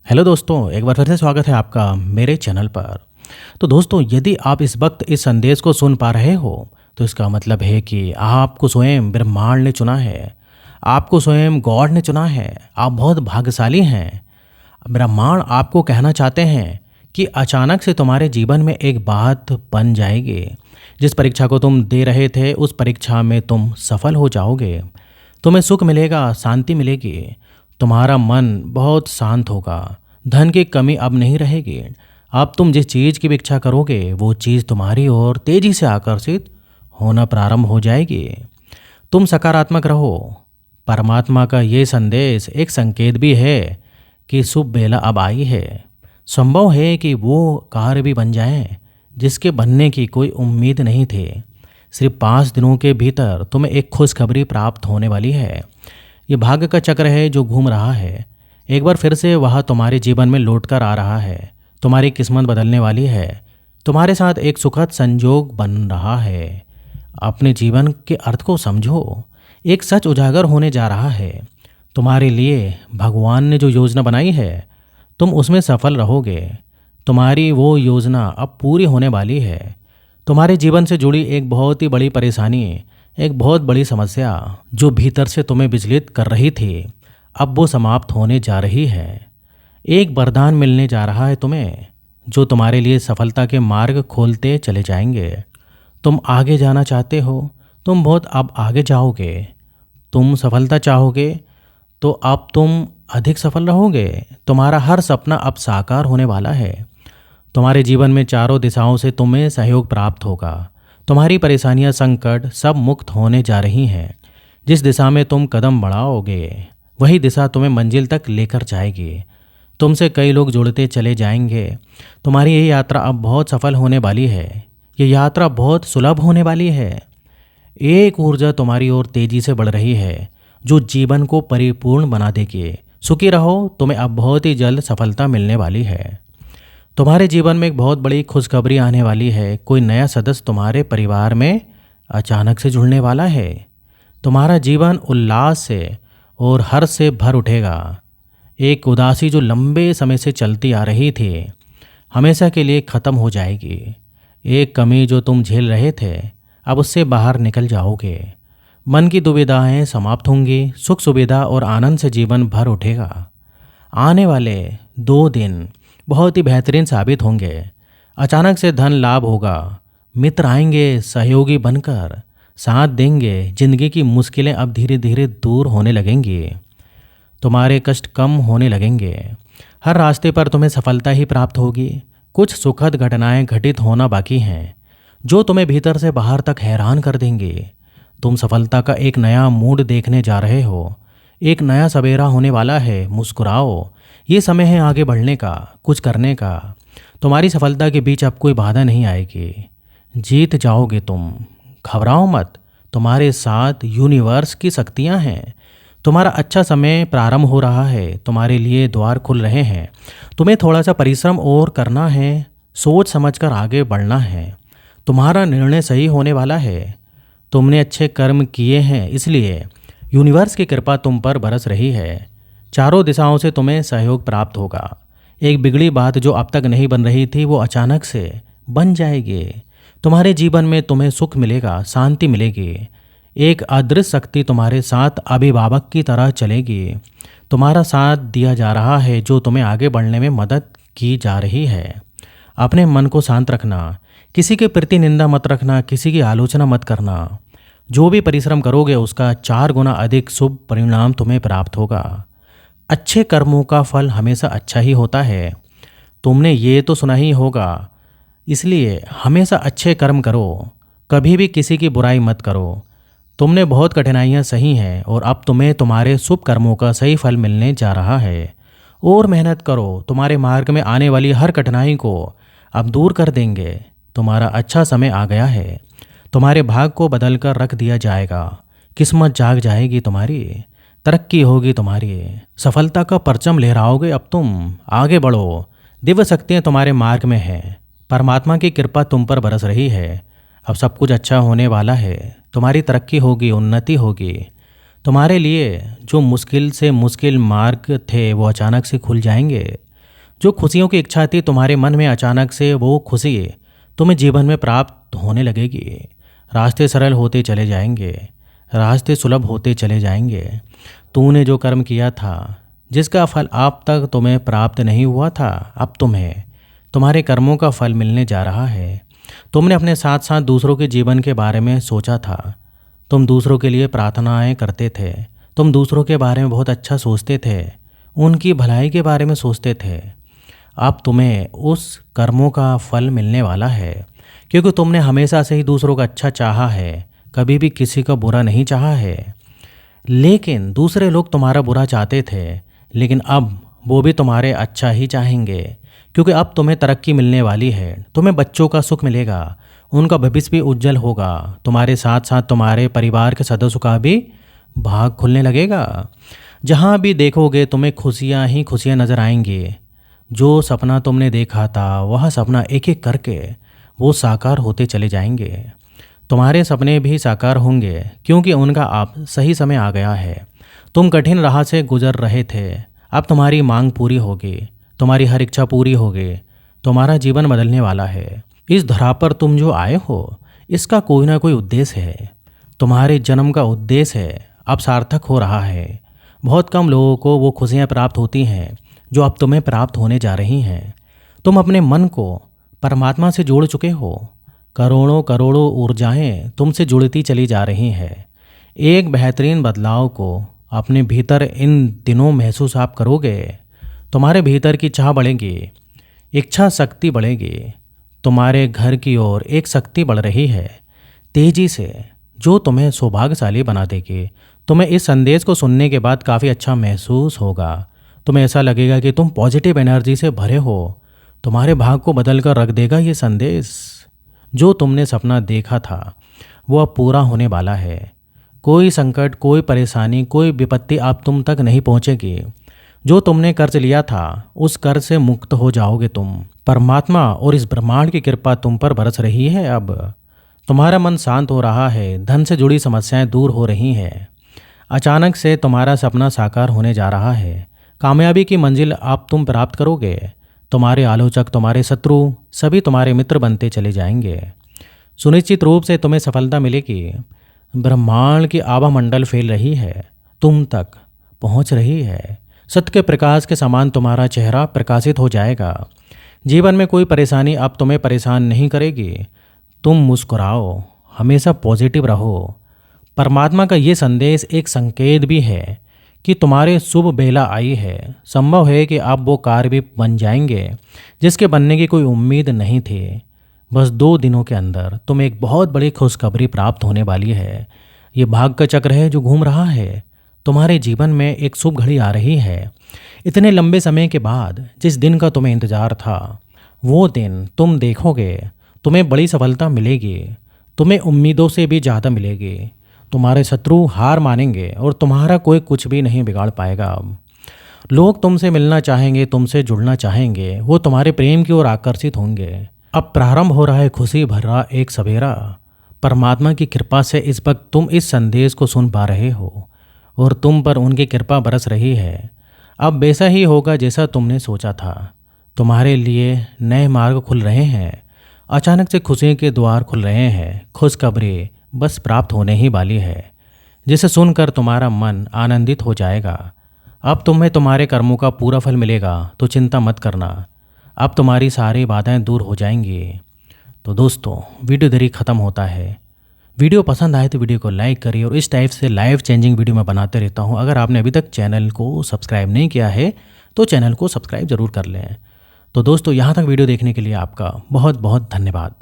Hello दोस्तों, एक बार फिर से स्वागत है आपका मेरे चैनल पर। तो दोस्तों, यदि आप इस वक्त इस संदेश को सुन पा रहे हो तो इसका मतलब है कि आपको स्वयं ब्रह्मांड ने चुना है। आपको स्वयं गॉड ने चुना है। आप बहुत भाग्यशाली हैं। ब्रह्मांड आपको कहना चाहते हैं कि अचानक से तुम्हारे जीवन में एक बात बन जाएगी। जिस परीक्षा को तुम दे रहे थे उस परीक्षा में तुम सफल हो जाओगे। तुम्हें सुख मिलेगा, शांति मिलेगी। तुम्हारा मन बहुत शांत होगा। धन की कमी अब नहीं रहेगी। अब तुम जिस चीज़ की भी इच्छा करोगे वो चीज़ तुम्हारी ओर तेजी से आकर्षित होना प्रारंभ हो जाएगी। तुम सकारात्मक रहो। परमात्मा का ये संदेश एक संकेत भी है कि शुभ बेला अब आई है। संभव है कि वो कार्य भी बन जाए जिसके बनने की कोई उम्मीद नहीं थी। सिर्फ 5 दिनों के भीतर तुम्हें एक खुशखबरी प्राप्त होने वाली है। ये भाग्य का चक्र है जो घूम रहा है। एक बार फिर से वह तुम्हारे जीवन में लौट कर आ रहा है। तुम्हारी किस्मत बदलने वाली है। तुम्हारे साथ एक सुखद संजोग बन रहा है। अपने जीवन के अर्थ को समझो। एक सच उजागर होने जा रहा है। तुम्हारे लिए भगवान ने जो योजना बनाई है तुम उसमें सफल रहोगे। तुम्हारी वो योजना अब पूरी होने वाली है। तुम्हारे जीवन से जुड़ी एक बहुत ही बड़ी परेशानी, एक बहुत बड़ी समस्या जो भीतर से तुम्हें विचलित कर रही थी, अब वो समाप्त होने जा रही है। एक वरदान मिलने जा रहा है तुम्हें जो तुम्हारे लिए सफलता के मार्ग खोलते चले जाएंगे। तुम आगे जाना चाहते हो, तुम बहुत अब आगे जाओगे। तुम सफलता चाहोगे तो अब तुम अधिक सफल रहोगे। तुम्हारा हर सपना अब साकार होने वाला है। तुम्हारे जीवन में चारों दिशाओं से तुम्हें सहयोग प्राप्त होगा। तुम्हारी परेशानियां, संकट सब मुक्त होने जा रही हैं। जिस दिशा में तुम कदम बढ़ाओगे वही दिशा तुम्हें मंजिल तक लेकर जाएगी। तुमसे कई लोग जुड़ते चले जाएंगे। तुम्हारी ये यात्रा अब बहुत सफल होने वाली है। ये यात्रा बहुत सुलभ होने वाली है। एक ऊर्जा तुम्हारी ओर तेजी से बढ़ रही है जो जीवन को परिपूर्ण बना देगी। सुखी रहो, तुम्हें अब बहुत ही जल्द सफलता मिलने वाली है। तुम्हारे जीवन में एक बहुत बड़ी खुशखबरी आने वाली है। कोई नया सदस्य तुम्हारे परिवार में अचानक से जुड़ने वाला है। तुम्हारा जीवन उल्लास से और हर्ष से भर उठेगा। एक उदासी जो लंबे समय से चलती आ रही थी हमेशा के लिए खत्म हो जाएगी। एक कमी जो तुम झेल रहे थे अब उससे बाहर निकल जाओगे। मन की दुविधाएं समाप्त होंगी। सुख सुविधा और आनंद से जीवन भर उठेगा। आने वाले 2 दिन बहुत ही बेहतरीन साबित होंगे। अचानक से धन लाभ होगा। मित्र आएंगे सहयोगी बनकर, साथ देंगे। जिंदगी की मुश्किलें अब धीरे धीरे दूर होने लगेंगी। तुम्हारे कष्ट कम होने लगेंगे। हर रास्ते पर तुम्हें सफलता ही प्राप्त होगी। कुछ सुखद घटनाएं घटित होना बाकी हैं जो तुम्हें भीतर से बाहर तक हैरान कर देंगी। तुम सफलता का एक नया मूड देखने जा रहे हो। एक नया सवेरा होने वाला है। मुस्कुराओ, ये समय है आगे बढ़ने का, कुछ करने का। तुम्हारी सफलता के बीच अब कोई बाधा नहीं आएगी। जीत जाओगे तुम। घबराओ मत, तुम्हारे साथ यूनिवर्स की शक्तियाँ हैं। तुम्हारा अच्छा समय प्रारंभ हो रहा है। तुम्हारे लिए द्वार खुल रहे हैं। तुम्हें थोड़ा सा परिश्रम और करना है। सोच समझकर आगे बढ़ना है। तुम्हारा निर्णय सही होने वाला है। तुमने अच्छे कर्म किए हैं इसलिए यूनिवर्स की कृपा तुम पर बरस रही है। चारों दिशाओं से तुम्हें सहयोग प्राप्त होगा। एक बिगड़ी बात जो अब तक नहीं बन रही थी वो अचानक से बन जाएगी। तुम्हारे जीवन में तुम्हें सुख मिलेगा, शांति मिलेगी। एक अदृश्य शक्ति तुम्हारे साथ अभिभावक की तरह चलेगी। तुम्हारा साथ दिया जा रहा है जो तुम्हें आगे बढ़ने में मदद की जा रही है। अपने मन को शांत रखना। किसी के प्रति निंदा मत रखना, किसी की आलोचना मत करना। जो भी परिश्रम करोगे उसका 4 गुना अधिक शुभ परिणाम तुम्हें प्राप्त होगा। अच्छे कर्मों का फल हमेशा अच्छा ही होता है। तुमने ये तो सुना ही होगा, इसलिए हमेशा अच्छे कर्म करो। कभी भी किसी की बुराई मत करो। तुमने बहुत कठिनाइयाँ सही हैं और अब तुम्हें तुम्हारे शुभ कर्मों का सही फल मिलने जा रहा है। और मेहनत करो। तुम्हारे मार्ग में आने वाली हर कठिनाई को अब दूर कर देंगे। तुम्हारा अच्छा समय आ गया है। तुम्हारे भाग को बदल कर रख दिया जाएगा। किस्मत जाग जाएगी तुम्हारी। तरक्की होगी तुम्हारी। सफलता का परचम लहराओगे अब तुम। आगे बढ़ो। दिव्य शक्तियाँ तुम्हारे मार्ग में हैं। परमात्मा की कृपा तुम पर बरस रही है। अब सब कुछ अच्छा होने वाला है। तुम्हारी तरक्की होगी, उन्नति होगी। तुम्हारे लिए जो मुश्किल से मुश्किल मार्ग थे वो अचानक से खुल जाएंगे। जो खुशियों की इच्छा थी तुम्हारे मन में, अचानक से वो खुशी तुम्हें जीवन में प्राप्त होने लगेगी। रास्ते सरल होते चले जाएंगे, रास्ते सुलभ होते चले जाएंगे। तूने जो कर्म किया था, जिसका फल अब तक तुम्हें प्राप्त नहीं हुआ था, अब तुम्हें तुम्हारे कर्मों का फल मिलने जा रहा है। तुमने अपने साथ साथ दूसरों के जीवन के बारे में सोचा था। तुम दूसरों के लिए प्रार्थनाएं करते थे। तुम दूसरों के बारे में बहुत अच्छा सोचते थे, उनकी भलाई के बारे में सोचते थे। अब तुम्हें उस कर्मों का फल मिलने वाला है, क्योंकि तुमने हमेशा से ही दूसरों का अच्छा चाहा है, कभी भी किसी का बुरा नहीं चाहा है। लेकिन दूसरे लोग तुम्हारा बुरा चाहते थे, लेकिन अब वो भी तुम्हारे अच्छा ही चाहेंगे, क्योंकि अब तुम्हें तरक्की मिलने वाली है। तुम्हें बच्चों का सुख मिलेगा, उनका भविष्य भी उज्जवल होगा। तुम्हारे साथ साथ तुम्हारे परिवार के सदस्यों का भी भाग खुलने लगेगा। जहाँ भी देखोगे तुम्हें खुशियाँ ही खुशियाँ नजर आएंगी। जो सपना तुमने देखा था, वह सपना एक एक करके वो साकार होते चले जाएंगे। तुम्हारे सपने भी साकार होंगे, क्योंकि उनका अब सही समय आ गया है। तुम कठिन राह से गुजर रहे थे, अब तुम्हारी मांग पूरी होगी, तुम्हारी हर इच्छा पूरी होगी। तुम्हारा जीवन बदलने वाला है। इस धरा पर तुम जो आए हो, इसका कोई ना कोई उद्देश्य है। तुम्हारे जन्म का उद्देश्य है अब सार्थक हो रहा है। बहुत कम लोगों को वो खुशियाँ प्राप्त होती हैं जो अब तुम्हें प्राप्त होने जा रही हैं। तुम अपने मन को परमात्मा से जोड़ चुके हो। करोड़ों करोड़ों ऊर्जाएं तुमसे जुड़ती चली जा रही हैं। एक बेहतरीन बदलाव को अपने भीतर इन दिनों महसूस आप करोगे। तुम्हारे भीतर की चाह बढ़ेगी, इच्छा शक्ति बढ़ेगी। तुम्हारे घर की ओर एक शक्ति बढ़ रही है तेजी से, जो तुम्हें सौभाग्यशाली बना देगी। तुम्हें इस संदेश को सुनने के बाद काफ़ी अच्छा महसूस होगा। तुम्हें ऐसा लगेगा कि तुम पॉजिटिव एनर्जी से भरे हो। तुम्हारे भाग को बदल कर रख देगा ये संदेश। जो तुमने सपना देखा था वो अब पूरा होने वाला है। कोई संकट, कोई परेशानी, कोई विपत्ति अब तुम तक नहीं पहुंचेगी। जो तुमने कर्ज लिया था, उस कर्ज से मुक्त हो जाओगे तुम। परमात्मा और इस ब्रह्मांड की कृपा तुम पर बरस रही है। अब तुम्हारा मन शांत हो रहा है, धन से जुड़ी समस्याएं दूर हो रही हैं। अचानक से तुम्हारा सपना साकार होने जा रहा है। कामयाबी की मंजिल अब तुम प्राप्त करोगे। तुम्हारे आलोचक, तुम्हारे शत्रु सभी तुम्हारे मित्र बनते चले जाएंगे। सुनिश्चित रूप से तुम्हें सफलता मिलेगी। ब्रह्मांड की आभा मंडल फैल रही है, तुम तक पहुंच रही है। सत्य के प्रकाश के समान तुम्हारा चेहरा प्रकाशित हो जाएगा। जीवन में कोई परेशानी अब तुम्हें परेशान नहीं करेगी। तुम मुस्कुराओ, हमेशा पॉजिटिव रहो। परमात्मा का ये संदेश एक संकेत भी है कि तुम्हारे शुभ बेला आई है। संभव है कि अब वो कार्य भी बन जाएंगे जिसके बनने की कोई उम्मीद नहीं थी। बस 2 दिनों के अंदर तुम्हें एक बहुत बड़ी खुशखबरी प्राप्त होने वाली है। ये भाग्य का चक्र है जो घूम रहा है। तुम्हारे जीवन में एक शुभ घड़ी आ रही है। इतने लंबे समय के बाद जिस दिन का तुम्हें इंतजार था, वो दिन तुम देखोगे। तुम्हें बड़ी सफलता मिलेगी। तुम्हें उम्मीदों से भी ज़्यादा मिलेगी। तुम्हारे शत्रु हार मानेंगे और तुम्हारा कोई कुछ भी नहीं बिगाड़ पाएगा। अब लोग तुमसे मिलना चाहेंगे, तुमसे जुड़ना चाहेंगे। वो तुम्हारे प्रेम की ओर आकर्षित होंगे। अब प्रारंभ हो रहा है खुशी भरा एक सवेरा। परमात्मा की कृपा से इस वक्त तुम इस संदेश को सुन पा रहे हो और तुम पर उनकी कृपा बरस रही है। अब वैसा ही होगा जैसा तुमने सोचा था। तुम्हारे लिए नए मार्ग खुल रहे हैं। अचानक से खुशी के द्वार खुल रहे हैं। खुशखबरी बस प्राप्त होने ही वाली है, जिसे सुनकर तुम्हारा मन आनंदित हो जाएगा। अब तुम्हें तुम्हारे कर्मों का पूरा फल मिलेगा, तो चिंता मत करना। अब तुम्हारी सारी बाधाएं दूर हो जाएंगी। तो दोस्तों, वीडियो इधर ही ख़त्म होता है। वीडियो पसंद आए तो वीडियो को लाइक करिए, और इस टाइप से लाइफ चेंजिंग वीडियो मैं बनाते रहता हूँ। अगर आपने अभी तक चैनल को सब्सक्राइब नहीं किया है तो चैनल को सब्सक्राइब ज़रूर कर लें। तो दोस्तों, यहाँ तक वीडियो देखने के लिए आपका बहुत बहुत धन्यवाद।